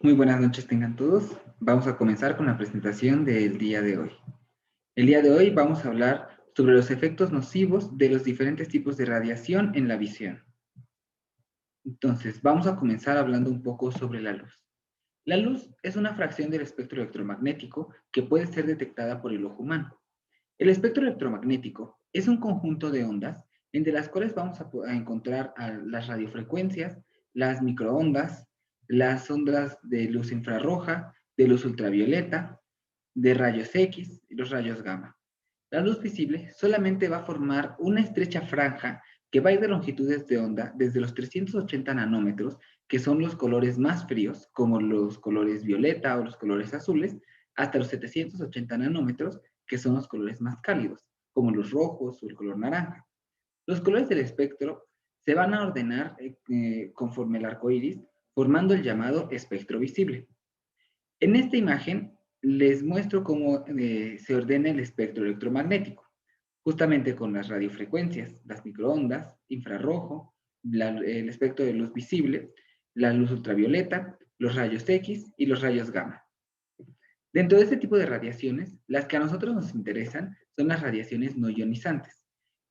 Muy buenas noches tengan todos. Vamos a comenzar con la presentación del día de hoy. El día de hoy vamos a hablar sobre los efectos nocivos de los diferentes tipos de radiación en la visión. Entonces, vamos a comenzar hablando un poco sobre la luz. La luz es una fracción del espectro electromagnético que puede ser detectada por el ojo humano. El espectro electromagnético es un conjunto de ondas entre las cuales vamos a encontrar a las radiofrecuencias, las microondas, las ondas de luz infrarroja, de luz ultravioleta, de rayos X y los rayos gamma. La luz visible solamente va a formar una estrecha franja que va a ir de longitudes de onda desde los 380 nanómetros, que son los colores más fríos, como los colores violeta o los colores azules, hasta los 780 nanómetros, que son los colores más cálidos, como los rojos o el color naranja. Los colores del espectro se van a ordenar conforme el arco iris, formando el llamado espectro visible. En esta imagen les muestro cómo se ordena el espectro electromagnético, justamente con las radiofrecuencias, las microondas, infrarrojo, el espectro de luz visible, la luz ultravioleta, los rayos X y los rayos gamma. Dentro de este tipo de radiaciones, las que a nosotros nos interesan son las radiaciones no ionizantes.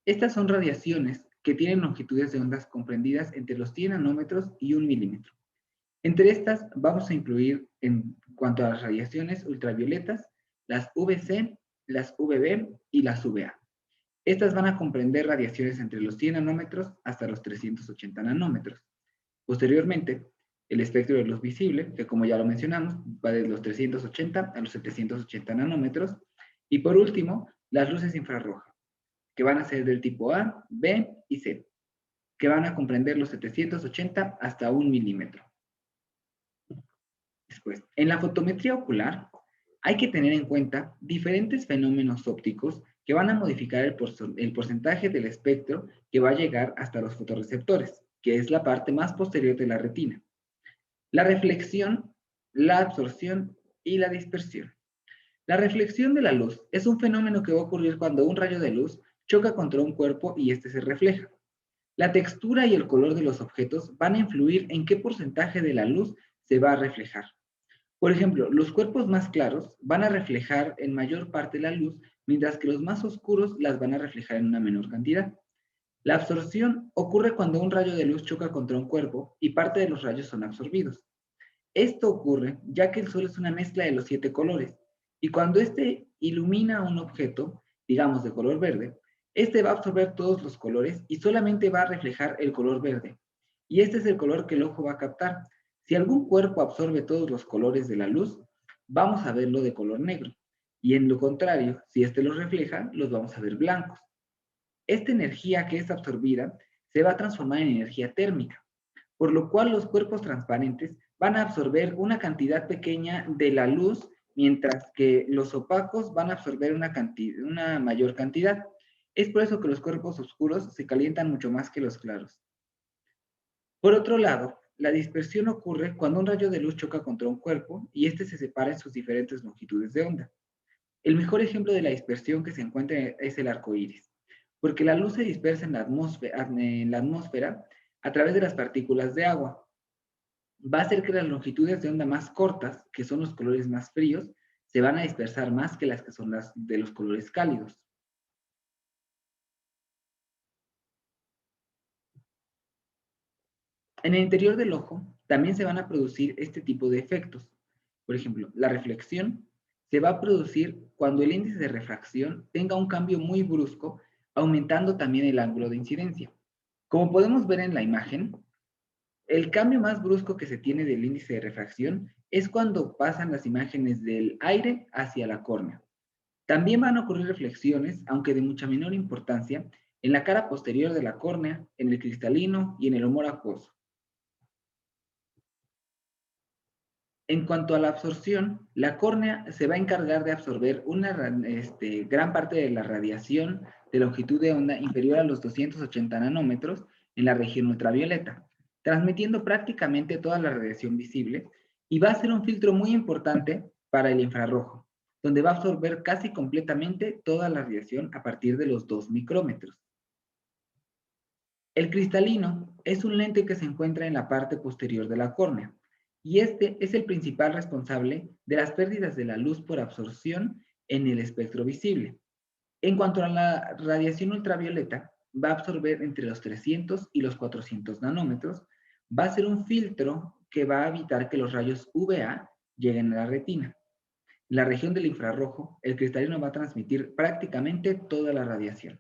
Estas son radiaciones que tienen longitudes de ondas comprendidas entre los 100 nanómetros y 1 milímetro. Entre estas vamos a incluir, en cuanto a las radiaciones ultravioletas, las UVC, las UVB y las UVA. Estas van a comprender radiaciones entre los 100 nanómetros hasta los 380 nanómetros. Posteriormente, el espectro de luz visible, que como ya lo mencionamos, va desde los 380 a los 780 nanómetros. Y por último, las luces infrarrojas, que van a ser del tipo A, B y C, que van a comprender los 780 hasta 1 milímetro. Después, en la fotometría ocular hay que tener en cuenta diferentes fenómenos ópticos que van a modificar el porcentaje del espectro que va a llegar hasta los fotorreceptores, que es la parte más posterior de la retina. La reflexión, la absorción y la dispersión. La reflexión de la luz es un fenómeno que va a ocurrir cuando un rayo de luz choca contra un cuerpo y éste se refleja. La textura y el color de los objetos van a influir en qué porcentaje de la luz se va a reflejar. Por ejemplo, los cuerpos más claros van a reflejar en mayor parte la luz, mientras que los más oscuros las van a reflejar en una menor cantidad. La absorción ocurre cuando un rayo de luz choca contra un cuerpo y parte de los rayos son absorbidos. Esto ocurre ya que el sol es una mezcla de los 7 colores, y cuando éste ilumina un objeto, digamos de color verde, este va a absorber todos los colores y solamente va a reflejar el color verde. Y este es el color que el ojo va a captar. Si algún cuerpo absorbe todos los colores de la luz, vamos a verlo de color negro. Y en lo contrario, si este los refleja, los vamos a ver blancos. Esta energía que es absorbida se va a transformar en energía térmica, por lo cual los cuerpos transparentes van a absorber una cantidad pequeña de la luz, mientras que los opacos van a absorber una mayor cantidad. Es por eso que los cuerpos oscuros se calientan mucho más que los claros. Por otro lado, la dispersión ocurre cuando un rayo de luz choca contra un cuerpo y éste se separa en sus diferentes longitudes de onda. El mejor ejemplo de la dispersión que se encuentra es el arco iris, porque la luz se dispersa en la atmósfera a través de las partículas de agua. Va a hacer que las longitudes de onda más cortas, que son los colores más fríos, se van a dispersar más que las que son las de los colores cálidos. En el interior del ojo también se van a producir este tipo de efectos. Por ejemplo, la reflexión se va a producir cuando el índice de refracción tenga un cambio muy brusco, aumentando también el ángulo de incidencia. Como podemos ver en la imagen, el cambio más brusco que se tiene del índice de refracción es cuando pasan las imágenes del aire hacia la córnea. También van a ocurrir reflexiones, aunque de mucha menor importancia, en la cara posterior de la córnea, en el cristalino y en el humor acuoso. En cuanto a la absorción, la córnea se va a encargar de absorber gran parte de la radiación de longitud de onda inferior a los 280 nanómetros en la región ultravioleta, transmitiendo prácticamente toda la radiación visible, y va a ser un filtro muy importante para el infrarrojo, donde va a absorber casi completamente toda la radiación a partir de los 2 micrómetros. El cristalino es un lente que se encuentra en la parte posterior de la córnea. y este es el principal responsable de las pérdidas de la luz por absorción en el espectro visible. En cuanto a la radiación ultravioleta, va a absorber entre los 300 y los 400 nanómetros, va a ser un filtro que va a evitar que los rayos UVA lleguen a la retina. En la región del infrarrojo, el cristalino va a transmitir prácticamente toda la radiación.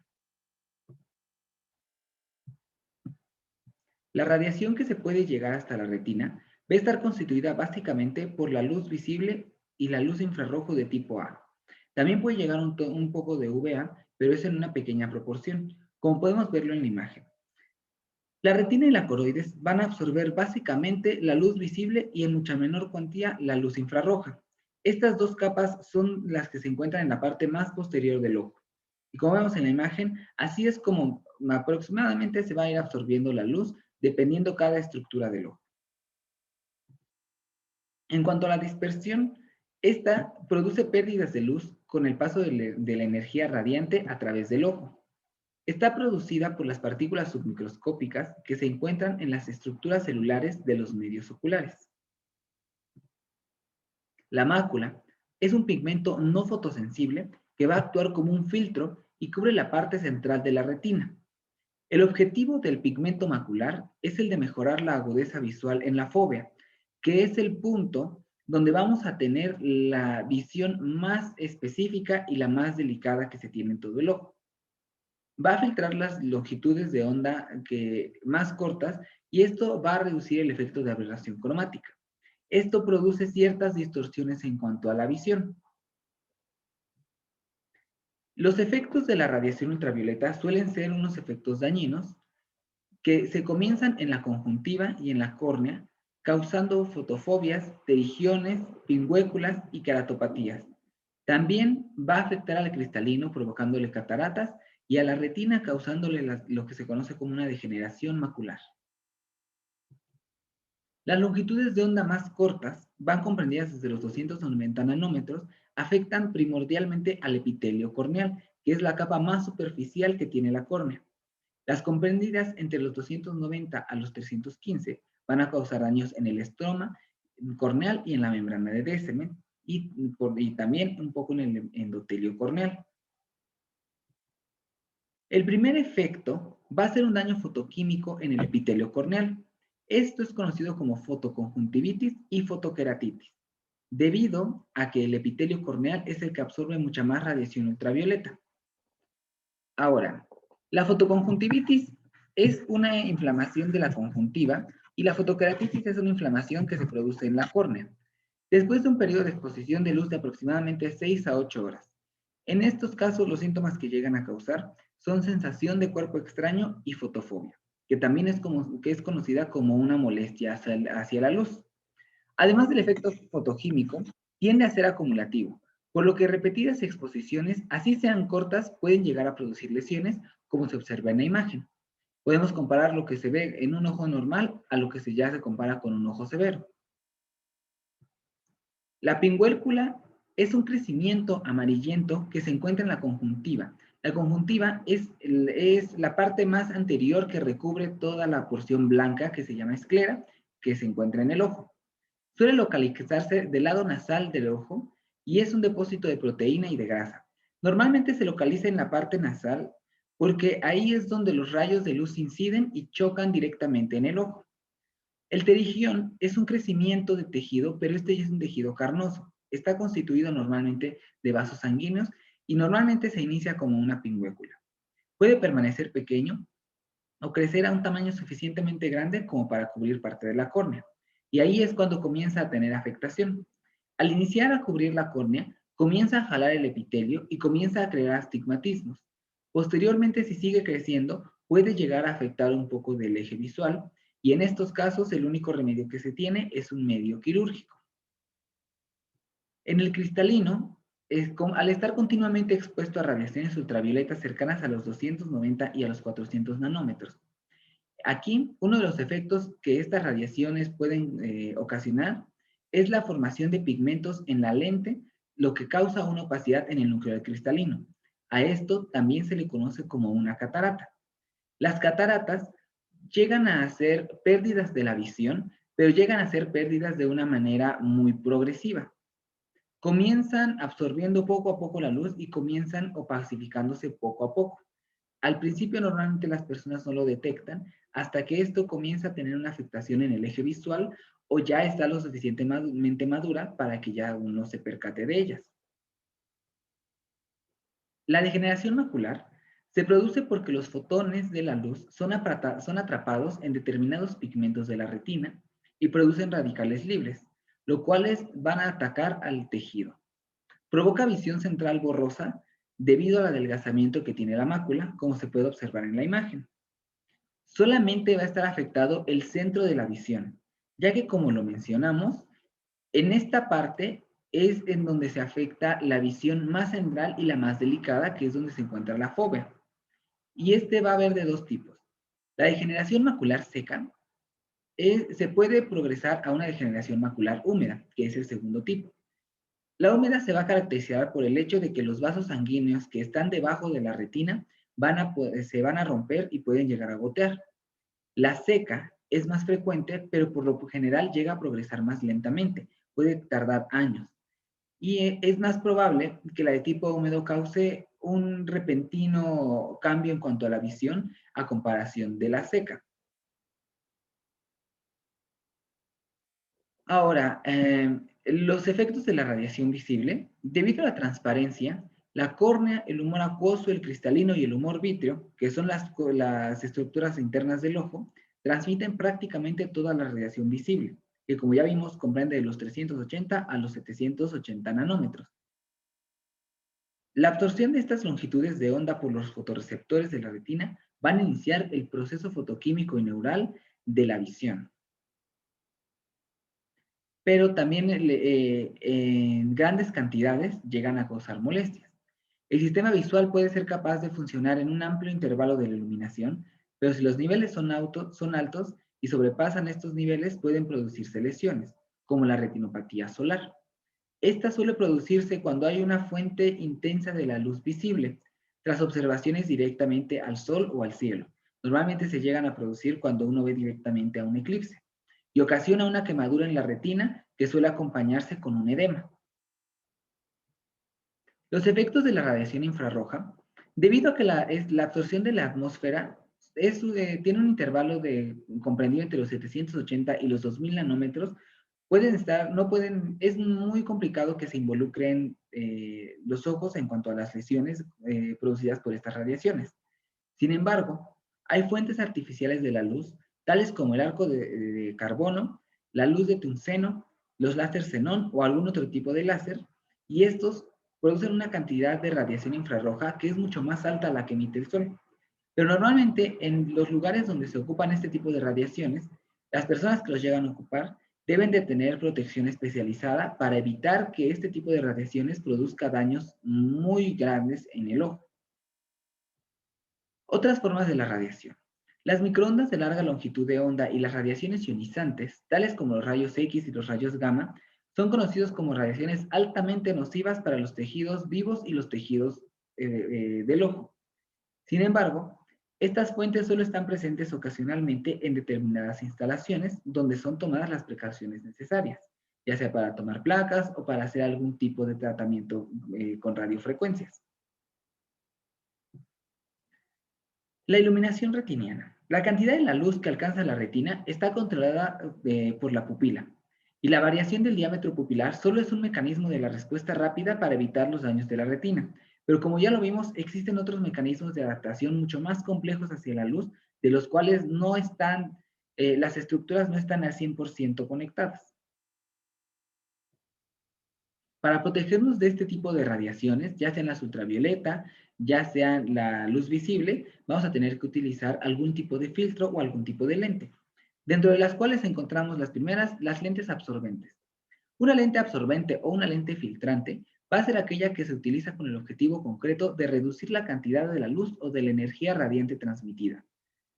La radiación que se puede llegar hasta la retina va a estar constituida básicamente por la luz visible y la luz infrarrojo de tipo A. También puede llegar un poco de UVA, pero es en una pequeña proporción, como podemos verlo en la imagen. La retina y la coroides van a absorber básicamente la luz visible y en mucha menor cuantía la luz infrarroja. Estas dos capas son las que se encuentran en la parte más posterior del ojo. Y como vemos en la imagen, así es como aproximadamente se va a ir absorbiendo la luz dependiendo cada estructura del ojo. En cuanto a la dispersión, esta produce pérdidas de luz con el paso de la energía radiante a través del ojo. Está producida por las partículas submicroscópicas que se encuentran en las estructuras celulares de los medios oculares. La mácula es un pigmento no fotosensible que va a actuar como un filtro y cubre la parte central de la retina. El objetivo del pigmento macular es el de mejorar la agudeza visual en la fóvea, que es el punto donde vamos a tener la visión más específica y la más delicada que se tiene en todo el ojo. Va a filtrar las longitudes de onda más cortas y esto va a reducir el efecto de aberración cromática. Esto produce ciertas distorsiones en cuanto a la visión. Los efectos de la radiación ultravioleta suelen ser unos efectos dañinos que se comienzan en la conjuntiva y en la córnea, causando fotofobias, terigiones, pingüéculas y keratopatías. También va a afectar al cristalino provocándole cataratas y a la retina causándole lo que se conoce como una degeneración macular. Las longitudes de onda más cortas, van comprendidas desde los 290 nanómetros, afectan primordialmente al epitelio corneal, que es la capa más superficial que tiene la córnea. Las comprendidas entre los 290 a los 315 van a causar daños en el estroma corneal y en la membrana de Descemet y también un poco en el endotelio corneal. El primer efecto va a ser un daño fotoquímico en el epitelio corneal. Esto es conocido como fotoconjuntivitis y fotoqueratitis, debido a que el epitelio corneal es el que absorbe mucha más radiación ultravioleta. Ahora, la fotoconjuntivitis es una inflamación de la conjuntiva y la fotoqueratitis es una inflamación que se produce en la córnea, después de un periodo de exposición de luz de aproximadamente 6 a 8 horas. En estos casos, los síntomas que llegan a causar son sensación de cuerpo extraño y fotofobia, que también es conocida como una molestia hacia la luz. Además del efecto fotoquímico, tiende a ser acumulativo, por lo que repetidas exposiciones, así sean cortas, pueden llegar a producir lesiones, como se observa en la imagen. Podemos comparar lo que se ve en un ojo normal a lo que ya se compara con un ojo severo. La pingüércula es un crecimiento amarillento que se encuentra en la conjuntiva. La conjuntiva es la parte más anterior que recubre toda la porción blanca que se llama esclera, que se encuentra en el ojo. Suele localizarse del lado nasal del ojo y es un depósito de proteína y de grasa. Normalmente se localiza en la parte nasal porque ahí es donde los rayos de luz inciden y chocan directamente en el ojo. El terigión es un crecimiento de tejido, pero este ya es un tejido carnoso. Está constituido normalmente de vasos sanguíneos y normalmente se inicia como una pingüécula. Puede permanecer pequeño o crecer a un tamaño suficientemente grande como para cubrir parte de la córnea. Y ahí es cuando comienza a tener afectación. Al iniciar a cubrir la córnea, comienza a jalar el epitelio y comienza a crear astigmatismos. Posteriormente, si sigue creciendo, puede llegar a afectar un poco del eje visual y en estos casos el único remedio que se tiene es un medio quirúrgico. En el cristalino, al estar continuamente expuesto a radiaciones ultravioletas cercanas a los 290 y a los 400 nanómetros, aquí, uno de los efectos que estas radiaciones pueden ocasionar es la formación de pigmentos en la lente, lo que causa una opacidad en el núcleo del cristalino. A esto también se le conoce como una catarata. Las cataratas llegan a hacer pérdidas de la visión pero llegan a ser pérdidas de una manera muy progresiva. Comienzan absorbiendo poco a poco la luz y comienzan opacificándose poco a poco. Al principio normalmente las personas no lo detectan hasta que esto comienza a tener una afectación en el eje visual o ya está lo suficientemente madura para que ya uno se percate de ellas. La degeneración macular se produce porque los fotones de la luz son atrapados en determinados pigmentos de la retina y producen radicales libres, los cuales van a atacar al tejido. Provoca visión central borrosa debido al adelgazamiento que tiene la mácula, como se puede observar en la imagen. Solamente va a estar afectado el centro de la visión, ya que como lo mencionamos, en esta parte es en donde se afecta la visión más central y la más delicada, que es donde se encuentra la fóvea. Y este va a haber de dos tipos. La degeneración macular seca se puede progresar a una degeneración macular húmeda, que es el segundo tipo. La húmeda se va a caracterizar por el hecho de que los vasos sanguíneos que están debajo de la retina se van a romper y pueden llegar a gotear. La seca es más frecuente, pero por lo general llega a progresar más lentamente, puede tardar años. Y es más probable que la de tipo húmedo cause un repentino cambio en cuanto a la visión a comparación de la seca. Ahora, los efectos de la radiación visible, debido a la transparencia, la córnea, el humor acuoso, el cristalino y el humor vítreo, que son las estructuras internas del ojo, transmiten prácticamente toda la radiación visible, que como ya vimos comprende de los 380 a los 780 nanómetros. La absorción de estas longitudes de onda por los fotorreceptores de la retina van a iniciar el proceso fotoquímico y neural de la visión. Pero también en grandes cantidades llegan a causar molestias. El sistema visual puede ser capaz de funcionar en un amplio intervalo de la iluminación, pero si los niveles son altos y sobrepasan estos niveles pueden producirse lesiones, como la retinopatía solar. Esta suele producirse cuando hay una fuente intensa de la luz visible, tras observaciones directamente al sol o al cielo. Normalmente se llegan a producir cuando uno ve directamente a un eclipse y ocasiona una quemadura en la retina que suele acompañarse con un edema. Los efectos de la radiación infrarroja, debido a que la absorción de la atmósfera tiene un intervalo comprendido entre los 780 y los 2000 nanómetros, es muy complicado que se involucren los ojos en cuanto a las lesiones producidas por estas radiaciones. Sin embargo, hay fuentes artificiales de la luz, tales como el arco de carbono, la luz de tungsteno, los láser xenón o algún otro tipo de láser, y estos producen una cantidad de radiación infrarroja que es mucho más alta a la que emite el Sol. Pero normalmente en los lugares donde se ocupan este tipo de radiaciones, las personas que los llegan a ocupar deben de tener protección especializada para evitar que este tipo de radiaciones produzca daños muy grandes en el ojo. Otras formas de la radiación. Las microondas de larga longitud de onda y las radiaciones ionizantes, tales como los rayos X y los rayos gamma, son conocidos como radiaciones altamente nocivas para los tejidos vivos y los tejidos del ojo. Sin embargo, estas fuentes solo están presentes ocasionalmente en determinadas instalaciones donde son tomadas las precauciones necesarias, ya sea para tomar placas o para hacer algún tipo de tratamiento con radiofrecuencias. La iluminación retiniana. La cantidad de la luz que alcanza la retina está controlada por la pupila, y la variación del diámetro pupilar solo es un mecanismo de la respuesta rápida para evitar los daños de la retina. Pero como ya lo vimos, existen otros mecanismos de adaptación mucho más complejos hacia la luz, de los cuales las estructuras no están al 100% conectadas. Para protegernos de este tipo de radiaciones, ya sean las ultravioleta, ya sean la luz visible, vamos a tener que utilizar algún tipo de filtro o algún tipo de lente, dentro de las cuales encontramos las primeras, las lentes absorbentes. Una lente absorbente o una lente filtrante va a ser aquella que se utiliza con el objetivo concreto de reducir la cantidad de la luz o de la energía radiante transmitida.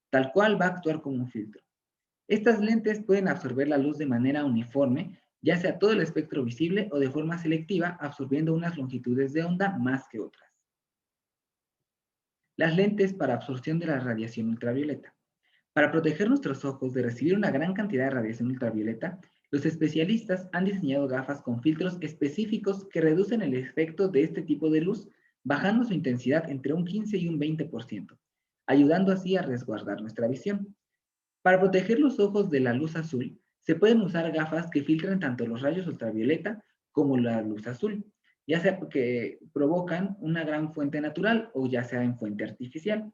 Tal cual va a actuar como un filtro. Estas lentes pueden absorber la luz de manera uniforme, ya sea todo el espectro visible o de forma selectiva, absorbiendo unas longitudes de onda más que otras. Las lentes para absorción de la radiación ultravioleta. Para proteger nuestros ojos de recibir una gran cantidad de radiación ultravioleta, los especialistas han diseñado gafas con filtros específicos que reducen el efecto de este tipo de luz, bajando su intensidad entre un 15 y un 20%, ayudando así a resguardar nuestra visión. Para proteger los ojos de la luz azul, se pueden usar gafas que filtran tanto los rayos ultravioleta como la luz azul, ya sea porque provocan una gran fuente natural o ya sea en fuente artificial.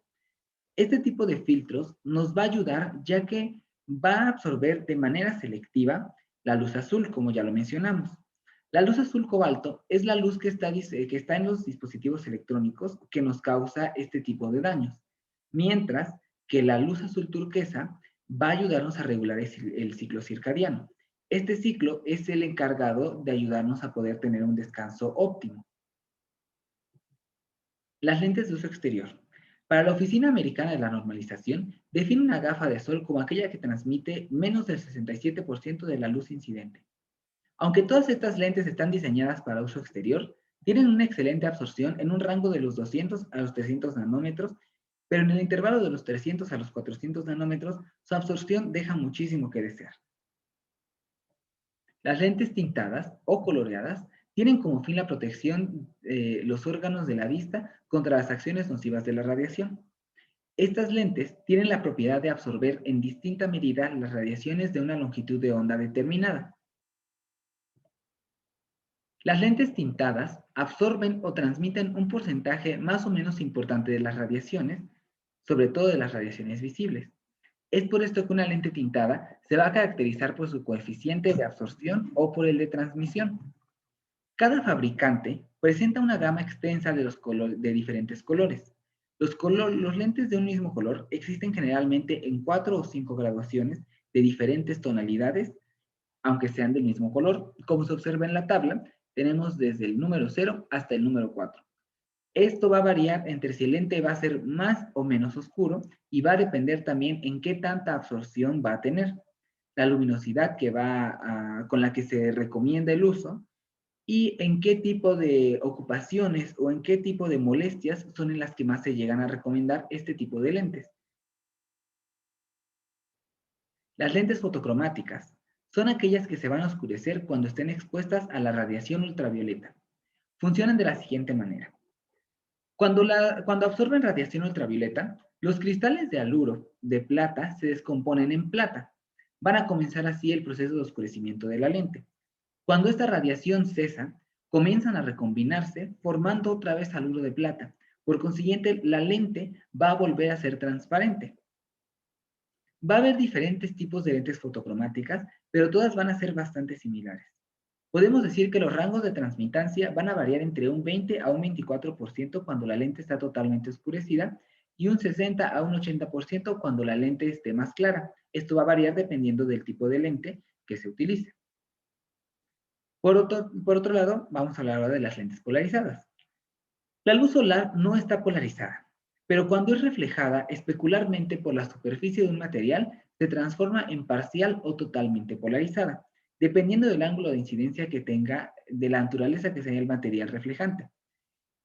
Este tipo de filtros nos va a ayudar ya que va a absorber de manera selectiva la luz azul, como ya lo mencionamos. La luz azul cobalto es la luz que está en los dispositivos electrónicos que nos causa este tipo de daños, mientras que la luz azul turquesa va a ayudarnos a regular el ciclo circadiano. Este ciclo es el encargado de ayudarnos a poder tener un descanso óptimo. Las lentes de uso exterior. Para la Oficina Americana de la Normalización, define una gafa de sol como aquella que transmite menos del 67% de la luz incidente. Aunque todas estas lentes están diseñadas para uso exterior, tienen una excelente absorción en un rango de los 200 a los 300 nanómetros, pero en el intervalo de los 300 a los 400 nanómetros, su absorción deja muchísimo que desear. Las lentes tintadas o coloreadas tienen como fin la protección de los órganos de la vista contra las acciones nocivas de la radiación. Estas lentes tienen la propiedad de absorber en distinta medida las radiaciones de una longitud de onda determinada. Las lentes tintadas absorben o transmiten un porcentaje más o menos importante de las radiaciones, sobre todo de las radiaciones visibles. Es por esto que una lente tintada se va a caracterizar por su coeficiente de absorción o por el de transmisión. Cada fabricante presenta una gama extensa de diferentes colores. Los lentes de un mismo color existen generalmente en 4 o 5 graduaciones de diferentes tonalidades, aunque sean del mismo color. Como se observa en la tabla, tenemos desde el número 0 hasta el número 4. Esto va a variar entre si el lente va a ser más o menos oscuro y va a depender también en qué tanta absorción va a tener, la luminosidad con la que se recomienda el uso y en qué tipo de ocupaciones o en qué tipo de molestias son en las que más se llegan a recomendar este tipo de lentes. Las lentes fotocromáticas son aquellas que se van a oscurecer cuando estén expuestas a la radiación ultravioleta. Funcionan de la siguiente manera. Cuando absorben radiación ultravioleta, los cristales de haluro de plata se descomponen en plata. Van a comenzar así el proceso de oscurecimiento de la lente. Cuando esta radiación cesa, comienzan a recombinarse formando otra vez haluro de plata. Por consiguiente, la lente va a volver a ser transparente. Va a haber diferentes tipos de lentes fotocromáticas, pero todas van a ser bastante similares. Podemos decir que los rangos de transmitancia van a variar entre un 20 a un 24% cuando la lente está totalmente oscurecida y un 60 a un 80% cuando la lente esté más clara. Esto va a variar dependiendo del tipo de lente que se utilice. Por otro lado, vamos a hablar ahora de las lentes polarizadas. La luz solar no está polarizada, pero cuando es reflejada especularmente por la superficie de un material, se transforma en parcial o totalmente polarizada, dependiendo del ángulo de incidencia que tenga, de la naturaleza que sea el material reflejante.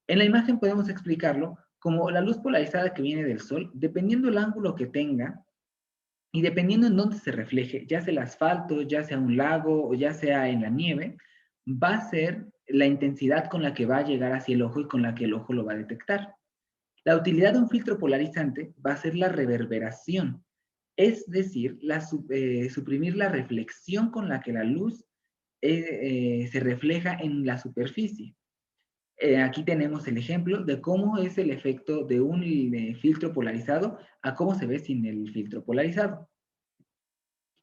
En la imagen podemos explicarlo como la luz polarizada que viene del sol, dependiendo del ángulo que tenga y dependiendo en dónde se refleje, ya sea el asfalto, ya sea un lago o ya sea en la nieve, va a ser la intensidad con la que va a llegar hacia el ojo y con la que el ojo lo va a detectar. La utilidad de un filtro polarizante va a ser la reverberación, es decir, suprimir la reflexión con la que la luz se refleja en la superficie. Aquí tenemos el ejemplo de cómo es el efecto de un filtro polarizado a cómo se ve sin el filtro polarizado.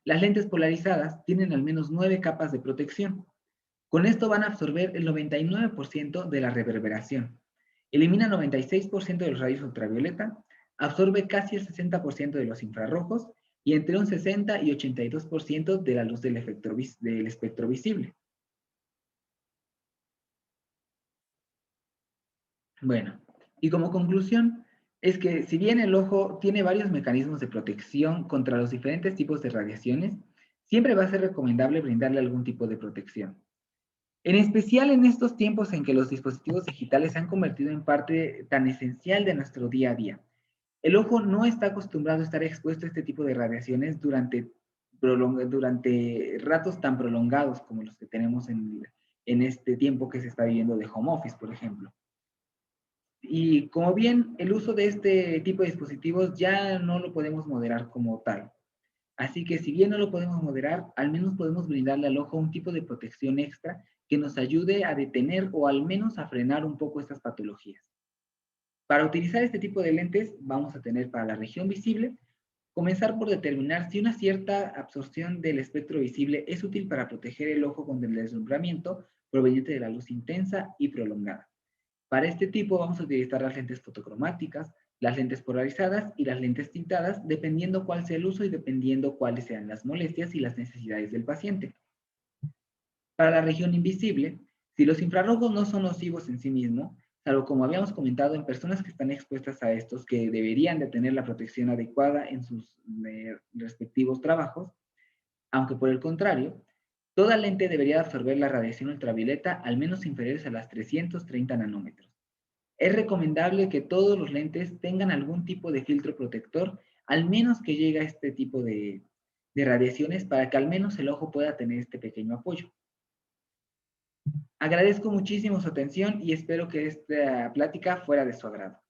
Las lentes polarizadas tienen al menos 9 capas de protección. Con esto van a absorber el 99% de la reverberación. Elimina 96% de los rayos ultravioleta, absorbe casi el 60% de los infrarrojos y entre un 60 y 82% de la luz del espectro visible. Bueno, y como conclusión, es que si bien el ojo tiene varios mecanismos de protección contra los diferentes tipos de radiaciones, siempre va a ser recomendable brindarle algún tipo de protección. En especial en estos tiempos en que los dispositivos digitales se han convertido en parte tan esencial de nuestro día a día. El ojo no está acostumbrado a estar expuesto a este tipo de radiaciones durante ratos tan prolongados como los que tenemos en este tiempo que se está viviendo de home office, por ejemplo. Y como bien, el uso de este tipo de dispositivos ya no lo podemos moderar como tal. Así que si bien no lo podemos moderar, al menos podemos brindarle al ojo un tipo de protección extra que nos ayude a detener o al menos a frenar un poco estas patologías. Para utilizar este tipo de lentes, vamos a tener para la región visible, comenzar por determinar si una cierta absorción del espectro visible es útil para proteger el ojo contra el deslumbramiento proveniente de la luz intensa y prolongada. Para este tipo vamos a utilizar las lentes fotocromáticas, las lentes polarizadas y las lentes tintadas, dependiendo cuál sea el uso y dependiendo cuáles sean las molestias y las necesidades del paciente. Para la región invisible, si los infrarrojos no son nocivos en sí mismos, salvo como habíamos comentado en personas que están expuestas a estos, que deberían de tener la protección adecuada en sus respectivos trabajos, aunque por el contrario, toda lente debería absorber la radiación ultravioleta al menos inferiores a las 330 nanómetros. Es recomendable que todos los lentes tengan algún tipo de filtro protector, al menos que llegue a este tipo de radiaciones, para que al menos el ojo pueda tener este pequeño apoyo. Agradezco muchísimo su atención y espero que esta plática fuera de su agrado.